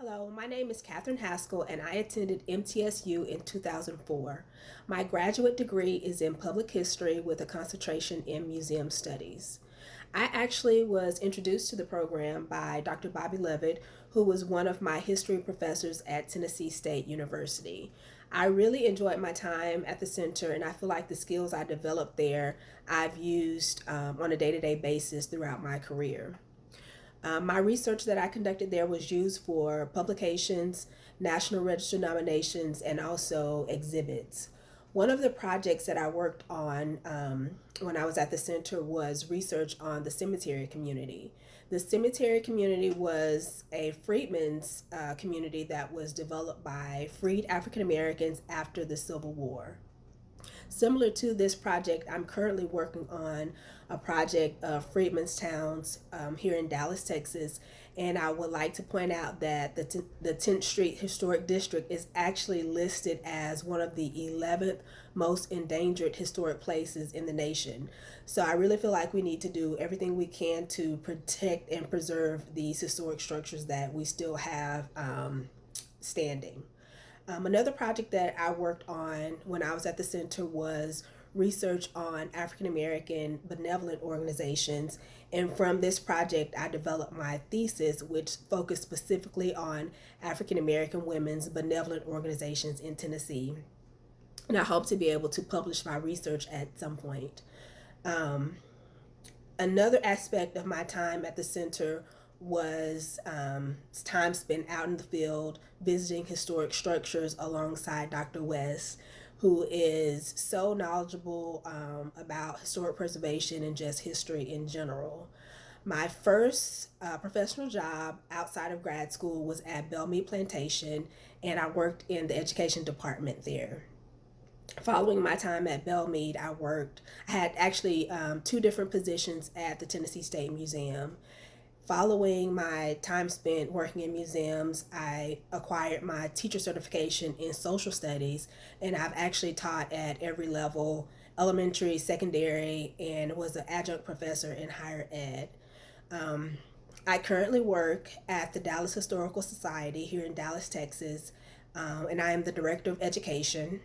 Hello, my name is Katherine Haskel and I attended MTSU in 2004. My graduate degree is in public history with a concentration in museum studies. I actually was introduced to the program by Dr. Bobby Levitt, who was one of my history professors at Tennessee State University. I really enjoyed my time at the center, and I feel like the skills I developed there I've used on a day-to-day basis throughout my career. My research that I conducted there was used for publications, National Register nominations, and also exhibits. One of the projects that I worked on when I was at the center was research on the cemetery community. The cemetery community was a freedmen's community that was developed by freed African Americans after the Civil War. Similar to this project, I'm currently working on a project of Freedmen's Towns here in Dallas, Texas. And I would like to point out that the 10th Street Historic District is actually listed as one of the 11th most endangered historic places in the nation. So I really feel like we need to do everything we can to protect and preserve these historic structures that we still have standing. Another project that I worked on when I was at the center was research on African American benevolent organizations. And from this project, I developed my thesis, which focused specifically on African American women's benevolent organizations in Tennessee. And I hope to be able to publish my research at some point. Another aspect of my time at the center was time spent out in the field visiting historic structures alongside Dr. West, who is so knowledgeable about historic preservation and just history in general. My first professional job outside of grad school was at Bellmead Plantation, and I worked in the education department there. Following my time at Bellmead, I had actually two different positions at the Tennessee State Museum. Following my time spent working in museums, I acquired my teacher certification in social studies, and I've actually taught at every level, elementary, secondary, and was an adjunct professor in higher ed. I currently work at the Dallas Historical Society here in Dallas, Texas, and I am the Director of Education.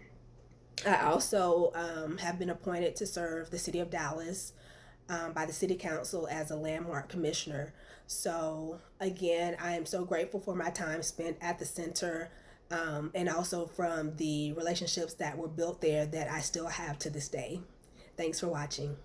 I also have been appointed to serve the City of Dallas by the City Council as a landmark commissioner. So again, I am so grateful for my time spent at the center and also from the relationships that were built there that I still have to this day. Thanks for watching.